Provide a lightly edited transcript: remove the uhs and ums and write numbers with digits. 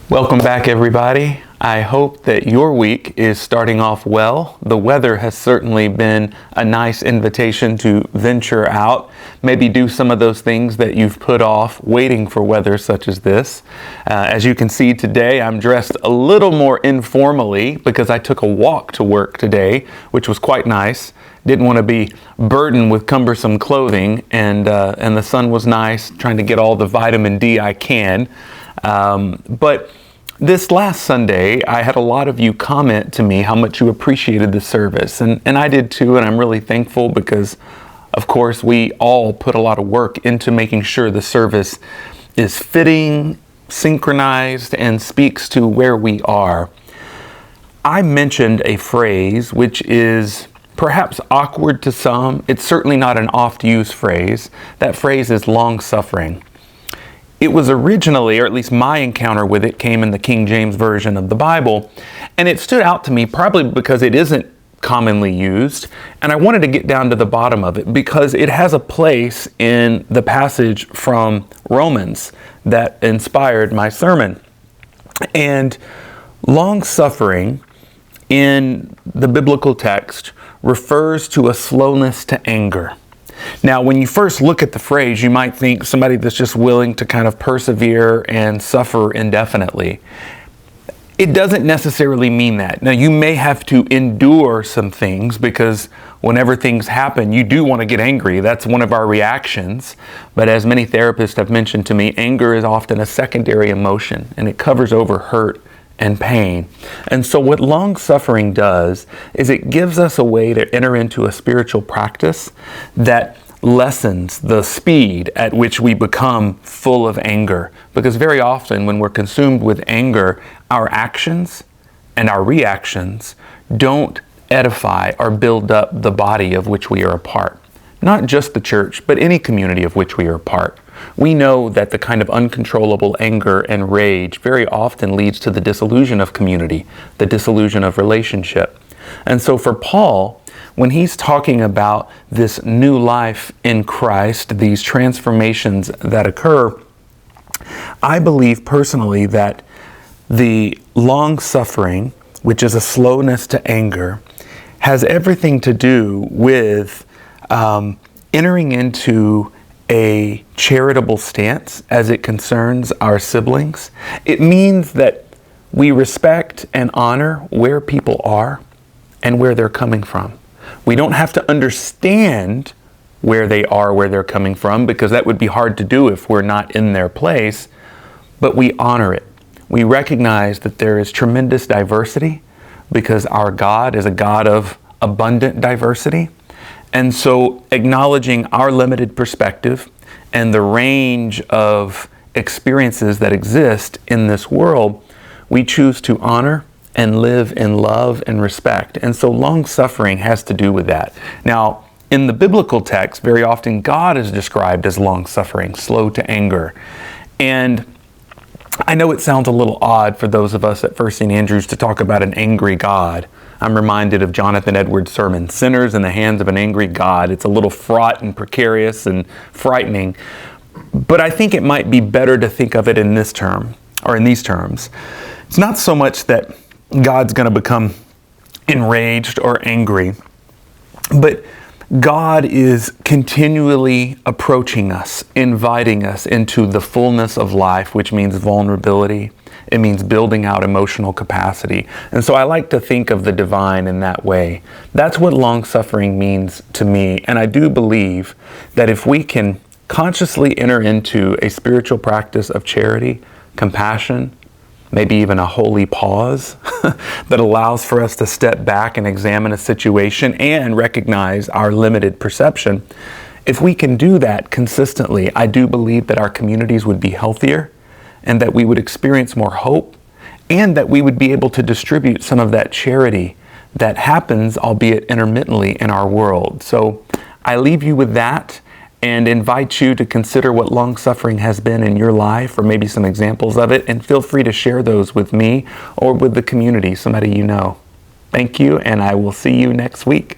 Welcome back, everybody. I hope that your week is starting off well. The weather has certainly been a nice invitation to venture out, maybe do some of those things that you've put off waiting for weather such as this. As you can see today, I'm dressed a little more informally because I took a walk to work today, which was quite nice. Didn't want to be burdened with cumbersome clothing, and the sun was nice, trying to get all the vitamin D I can. But this last Sunday, I had a lot of you comment to me how much you appreciated the service, and I did too, and I'm really thankful because, of course, we all put a lot of work into making sure the service is fitting, synchronized, and speaks to where we are. I mentioned a phrase which is perhaps awkward to some. It's certainly not an oft-used phrase. That phrase is long-suffering. It was originally, or at least my encounter with it, came in the King James Version of the Bible, and it stood out to me probably because it isn't commonly used, and I wanted to get down to the bottom of it because it has a place in the passage from Romans that inspired my sermon. And long-suffering in the biblical text refers to a slowness to anger. Now, when you first look at the phrase, you might think somebody that's just willing to kind of persevere and suffer indefinitely. It doesn't necessarily mean that. Now, you may have to endure some things because whenever things happen, you do want to get angry. That's one of our reactions. But as many therapists have mentioned to me, anger is often a secondary emotion, and it covers over hurt and pain. And so what long-suffering does is it gives us a way to enter into a spiritual practice that lessens the speed at which we become full of anger. Because very often when we're consumed with anger, our actions and our reactions don't edify or build up the body of which we are a part. Not just the church, but any community of which we are a part. We know that the kind of uncontrollable anger and rage very often leads to the dissolution of community, the dissolution of relationship. And so for Paul, when he's talking about this new life in Christ, these transformations that occur, I believe personally that the long-suffering, which is a slowness to anger, has everything to do with entering into a charitable stance as it concerns our siblings. It means that we respect and honor where people are and where they're coming from. We don't have to understand where they are, where they're coming from, because that would be hard to do if we're not in their place, but we honor it. We recognize that there is tremendous diversity because our God is a God of abundant diversity. And so acknowledging our limited perspective and the range of experiences that exist in this world, we choose to honor and live in love and respect. And so long-suffering has to do with that. Now, in the biblical text, very often God is described as long-suffering, slow to anger. And I know it sounds a little odd for those of us at First St. Andrews to talk about an angry God. I'm reminded of Jonathan Edwards' sermon, Sinners in the Hands of an Angry God. It's a little fraught and precarious and frightening, but I think it might be better to think of it in this term, or in these terms. It's not so much that God's going to become enraged or angry, but God is continually approaching us, inviting us into the fullness of life, which means vulnerability. It means building out emotional capacity. And so I like to think of the divine in that way. That's what long-suffering means to me. And I do believe that if we can consciously enter into a spiritual practice of charity, compassion, maybe even a holy pause that allows for us to step back and examine a situation and recognize our limited perception, if we can do that consistently, I do believe that our communities would be healthier, and that we would experience more hope, and that we would be able to distribute some of that charity that happens, albeit intermittently, in our world. So I leave you with that and invite you to consider what long-suffering has been in your life, or maybe some examples of it, and feel free to share those with me or with the community, somebody you know. Thank you, and I will see you next week.